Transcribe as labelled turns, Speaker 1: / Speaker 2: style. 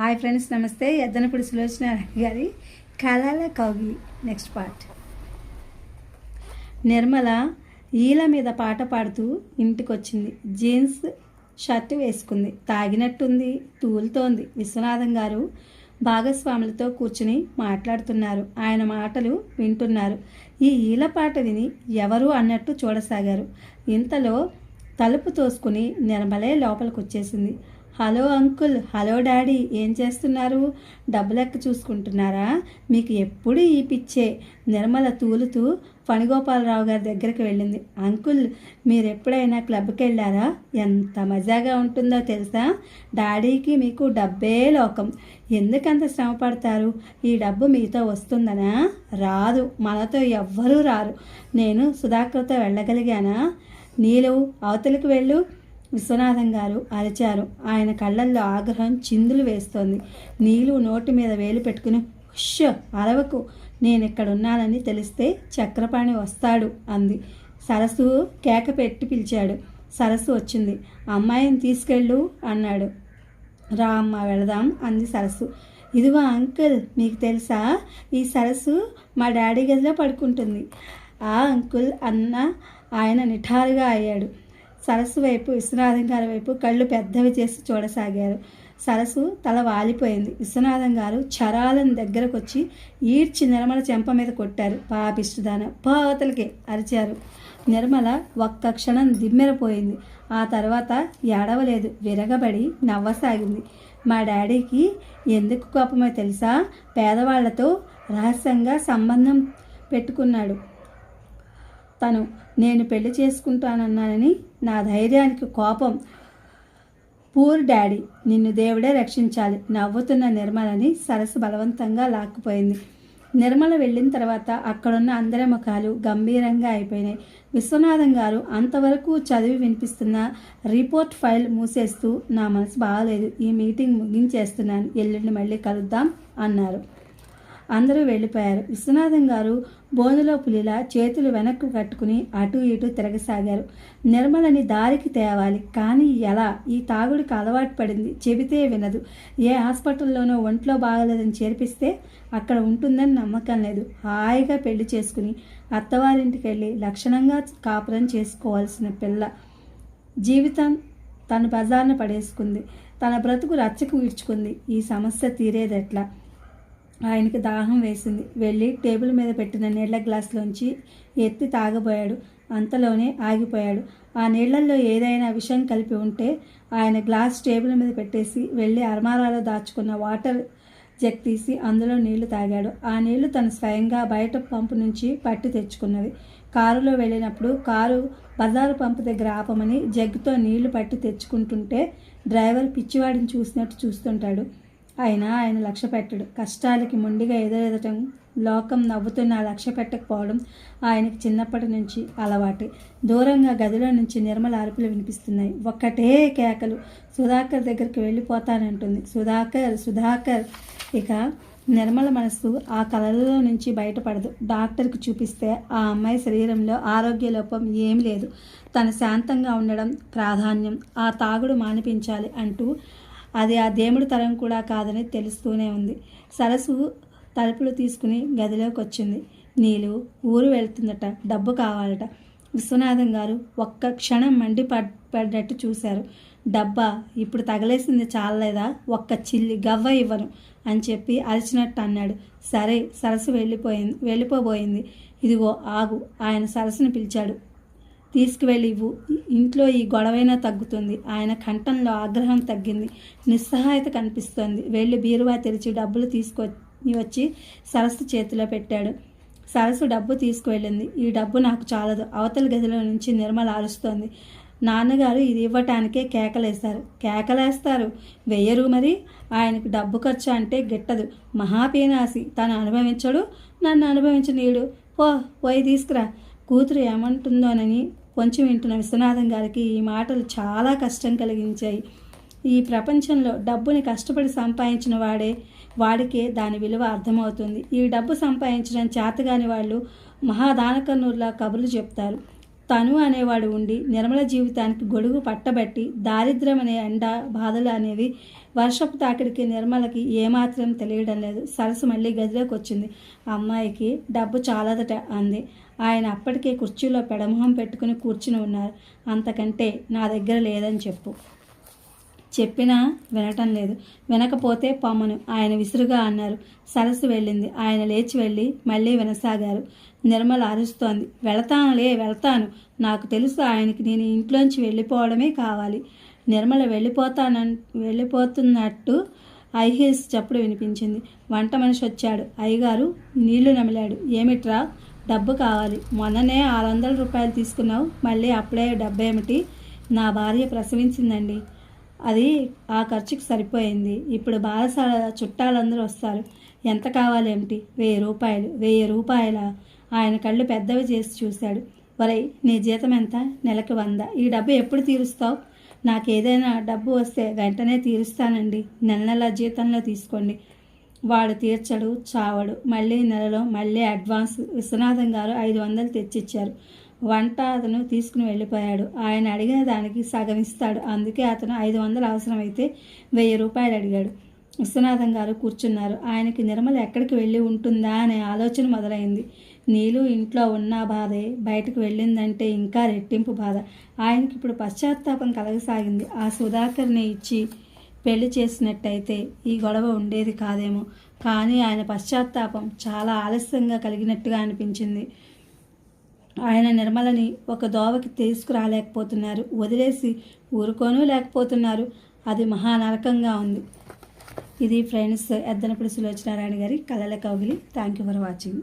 Speaker 1: Hi friends, నమస్తే. ఎద్దనపూడి సులోచన గారి కళల కౌగిలి నెక్స్ట్ పార్ట్. నిర్మల ఈల మీద పాట పాడుతూ ఇంటికొచ్చింది. జీన్స్ షర్టు వేసుకుంది. తాగినట్టుంది, తూలుతోంది. విశ్వనాథం గారు భాగస్వాములతో కూర్చుని మాట్లాడుతున్నారు. ఆయన మాటలు వింటున్నారు. ఈ ఈల పాట విని ఎవరు అన్నట్టు చూడసాగారు. ఇంతలో తలుపు తోసుకుని నిర్మలే లోపలికి వచ్చేసింది. హలో అంకుల్, హలో డాడీ, ఏం చేస్తున్నారు? డబ్బులెక్క చూసుకుంటున్నారా? మీకు ఎప్పుడు ఈ పిచ్చే. నిర్మల తూలుతూ ఫణిగోపాలరావు గారి దగ్గరికి వెళ్ళింది. అంకుల్, మీరు ఎప్పుడైనా క్లబ్కి వెళ్ళారా? ఎంత మజాగా ఉంటుందో తెలుసా? డాడీకి మీకు డబ్బే లోకం. ఎందుకంత శ్రమ పడతారు? ఈ డబ్బు మీతో వస్తుందనా? రాదు. మనతో ఎవ్వరూ రారు. నేను సుధాకర్తో వెళ్ళగలిగానా? నీలు అవతలికి వెళ్ళు, విశ్వనాథం గారు అరిచారు. ఆయన కళ్ళల్లో ఆగ్రహం చిందులు వేస్తోంది. నీలు నోటి మీద వేలు పెట్టుకుని, హుష్, అరవకు, నేనిక్కడున్నానని తెలిస్తే చక్రపాణి వస్తాడు అంది. సరస్సు కేక పెట్టి పిలిచాడు. సరస్సు వచ్చింది. అమ్మాయిని తీసుకెళ్ళు అన్నాడు. రా అమ్మ, వెళదాం అంది సరస్సు. ఇదిగో అంకుల్, మీకు తెలుసా, ఈ సరస్సు మా డాడీ గదిలో పడుకుంటుంది. ఆ అంకుల్ అన్న ఆయన నిఠారుగా అయ్యాడు. సరస్సు వైపు, విశ్వనాథం గారి వైపు కళ్ళు పెద్దవి చేసి చూడసాగారు. సరస్సు తల వాలిపోయింది. విశ్వనాథం గారు చరాలను దగ్గరకు వచ్చి ఈడ్చి నిర్మల చెంప మీద కొట్టారు. పాపిష్టిదాన, పోతలకి అరిచారు. నిర్మల ఒక్క క్షణం దిమ్మెరపోయింది. ఆ తర్వాత ఏడవలేదు, విరగబడి నవ్వసాగింది. మా డాడీకి ఎందుకు కోపమో తెలుసా? పేదవాళ్లతో రహస్యంగా సంబంధం పెట్టుకున్నాడు తను. నేను పెళ్లి చేసుకుంటానన్నానని నా ధైర్యానికి కోపం. పూర్ డాడీ, నిన్ను దేవుడే రక్షించాలి. నవ్వుతున్న నిర్మలని సరస్సు బలవంతంగా లాక్కుపోయింది. నిర్మల వెళ్ళిన తర్వాత అక్కడున్న అందరి ముఖాలు గంభీరంగా అయిపోయినాయి. విశ్వనాథం గారు అంతవరకు చదివి వినిపిస్తున్న రిపోర్ట్ ఫైల్ మూసేస్తూ, నా మనసు బాగాలేదు, ఈ మీటింగ్ ముగించేస్తున్నాను, ఎల్లుండి మళ్ళీ కలుద్దాం అన్నారు. అందరూ వెళ్ళిపోయారు. విశ్వనాథం గారు బోనులో పులిలా చేతులు వెనక్కు కట్టుకుని అటు ఇటు తిరగసాగారు. నిర్మలని దారికి తేవాలి, కానీ ఎలా? ఈ తాగుడికి అలవాటు పడింది, చెబితే వినదు. ఏ హాస్పిటల్లోనో ఒంట్లో బాగలేదని చేర్పిస్తే అక్కడ ఉంటుందని నమ్మకం లేదు. హాయిగా పెళ్లి చేసుకుని అత్తవారింటికి వెళ్ళి లక్షణంగా కాపురం చేసుకోవాల్సిన పిల్ల జీవితం తను బజార్న పడేసుకుంది. తన బ్రతుకు రచ్చకు ఈడ్చుకుంది. ఈ సమస్య తీరేదెట్లా? ఆయనకి దాహం వేసింది. వెళ్ళి టేబుల్ మీద పెట్టిన నీళ్ల గ్లాసులోంచి ఎత్తి తాగబోయాడు. అంతలోనే ఆగిపోయాడు. ఆ నీళ్లల్లో ఏదైనా విషం కలిపి ఉంటే ఆయన గ్లాస్ టేబుల్ మీద పెట్టేసి వెళ్ళి అర్మారాలో దాచుకున్న వాటర్ జగ్ తీసి అందులో నీళ్లు తాగాడు. ఆ నీళ్లు తను స్వయంగా బయట పంపు నుంచి పట్టి తెచ్చుకున్నది. కారులో వెళ్ళినప్పుడు కారు బజారు పంపు దగ్గర ఆపమని జగ్గుతో నీళ్లు పట్టి తెచ్చుకుంటుంటే డ్రైవర్ పిచ్చివాడిని చూసినట్టు చూస్తుంటాడు. అయినా ఆయన లక్ష్య పెట్టడు. కష్టాలకి మొండిగా ఎదురెదటం, లోకం నవ్వుతున్న లక్ష్య పెట్టకపోవడం ఆయనకి చిన్నప్పటి నుంచి అలవాటే. దూరంగా గదిలో నుంచి నిర్మల అరుపులు వినిపిస్తున్నాయి. ఒక్కటే కేకలు. సుధాకర్ దగ్గరికి వెళ్ళిపోతానంటుంది. సుధాకర్, సుధాకర్. ఇక నిర్మల మనసు ఆ కలలలో నుంచి బయటపడదు. డాక్టర్కి చూపిస్తే ఆ అమ్మాయి శరీరంలో ఆరోగ్య లోపం ఏం లేదు, తను శాంతంగా ఉండడం ప్రాధాన్యం, ఆ తాగుడు మానిపించాలి అంటూ అది ఆ దేవుడి తరం కూడా కాదని తెలుస్తూనే ఉంది. సరస్సు తలుపులు తీసుకుని గదిలోకి వచ్చింది. నీలు ఊరు వెళ్తుందట, డబ్బు కావాలట. విశ్వనాథం గారు ఒక్క క్షణం పడ్డట్టు చూశారు. డబ్బా? ఇప్పుడు తగలేసింది చాలలేదా? ఒక్క చిల్లి గవ్వ ఇవ్వను అని చెప్పి అరిచినట్టు అన్నాడు. సరే, సరస్సు వెళ్ళిపోబోయింది. ఇదిగో ఆగు, ఆయన సరస్సును పిలిచాడు. తీసుకువెళ్ళి ఇవ్వు, ఇంట్లో ఈ గొడవైనా తగ్గుతుంది. ఆయన కంఠంలో ఆగ్రహం తగ్గింది, నిస్సహాయత కనిపిస్తోంది. వెళ్ళి బీరువా తెరిచి డబ్బులు తీసుకొని వచ్చి సరస్సు చేతిలో పెట్టాడు. సరస్సు డబ్బు తీసుకువెళ్ళింది. ఈ డబ్బు నాకు చాలదు. అవతల గదిలో నుంచి నిర్మల అరుస్తోంది. నాన్నగారు ఇది ఇవ్వటానికే కేకలేస్తారు. కేకలేస్తారు, వెయ్యరు మరి. ఆయనకు డబ్బు ఖర్చు అంటే గిట్టదు. మహాపీనాసి. తను అనుభవించడు, నన్ను అనుభవించనీయుడు. పోయి తీసుకురా. కూతురు ఏమంటుందోనని కొంచెం వింటున్న విశ్వనాథం గారికి ఈ మాటలు చాలా కష్టం కలిగించాయి. ఈ ప్రపంచంలో డబ్బుని కష్టపడి సంపాదించిన వాడికే దాని విలువ అర్థమవుతుంది. ఈ డబ్బు సంపాదించడం చేతగాని వాళ్ళు మహాదానకన్నుర్లా కబుర్లు చెప్తారు. తను అనేవాడు ఉండి నిర్మల జీవితానికి గొడుగు పట్టబట్టి దారిద్ర్యం అనే ఎండ బాధలు అనేవి వర్షపు తాకిడికి నిర్మలకి ఏమాత్రం తెలియడం లేదు. సరస్సు మళ్ళీ గదిలోకి వచ్చింది. అమ్మాయికి డబ్బు చాలదట అంది. ఆయన అప్పటికే కుర్చీలో పెడమొహం పెట్టుకుని కూర్చుని ఉన్నారు. అంతకంటే నా దగ్గర లేదని చెప్పు. చెప్పినా వినటం లేదు. వినకపోతే పొమ్మను ఆయన విసురుగా అన్నారు. సరస్సు వెళ్ళింది. ఆయన లేచి వెళ్ళి మళ్ళీ వినసాగారు. నిర్మల అరుస్తోంది. వెళ్తాను. నాకు తెలుసు ఆయనకి నేను ఇంట్లోంచి వెళ్ళిపోవడమే కావాలి. నిర్మల వెళ్ళిపోతున్నట్టు ఐహీల్స్ చప్పుడు వినిపించింది. వంట మనిషి వచ్చాడు. అయ్యగారు నీళ్లు నమిలాడు. ఏమిట్రా? డబ్బు కావాలి. మొన్ననే 600 రూపాయలు తీసుకున్నావు. మళ్ళీ అప్పుడే డబ్బేమిటి? నా భార్య ప్రసవించిందండి. అది ఆ ఖర్చుకి సరిపోయింది. ఇప్పుడు బాలసాల చుట్టాలందరూ వస్తారు. ఎంత కావాలేమిటి? 1000 రూపాయలు. 1000 రూపాయలా? ఆయన కళ్ళు పెద్దవి చేసి చూశాడు. ఒరేయ్, నీ జీతం ఎంత? నెలకు 100. ఈ డబ్బు ఎప్పుడు తీరుస్తావు? నాకేదైనా డబ్బు వస్తే వెంటనే తీరుస్తానండి. నెల జీతంలో తీసుకోండి. వాడు తీర్చడు, చావడు. మళ్ళీ నెలలో మళ్ళీ అడ్వాన్స్. విశ్వనాథం గారు 500 తెచ్చిచ్చారు. వంట అతను తీసుకుని వెళ్ళిపోయాడు. ఆయన అడిగిన దానికి సగం ఇస్తాడు. అందుకే అతను 500 అవసరమైతే 1000 రూపాయలు అడిగాడు. విశ్వనాథం గారు కూర్చున్నారు. ఆయనకి నిర్మల ఎక్కడికి వెళ్ళి ఉంటుందా అనే ఆలోచన మొదలైంది. నీలు ఇంట్లో ఉన్న బాధే, బయటకు వెళ్ళిందంటే ఇంకా రెట్టింపు బాధ. ఆయనకి ఇప్పుడు పశ్చాత్తాపం కలగసాగింది. ఆ సుధాకర్ని ఇచ్చి పెళ్లి చేసినట్టయితే ఈ గొడవ ఉండేది కాదేమో. కానీ ఆయన పశ్చాత్తాపం చాలా ఆలస్యంగా కలిగినట్టుగా అనిపించింది. ఆయన నిర్మలని ఒక దోవకి తీసుకురాలేకపోతున్నారు. వదిలేసి ఊరుకోనూ లేకపోతున్నారు. అది మహానరకంగా ఉంది. ఇది ఫ్రెండ్స్, ఎద్దనపూడి సులోచనారాయణ గారి కలల కౌగిలి. Thank you for watching.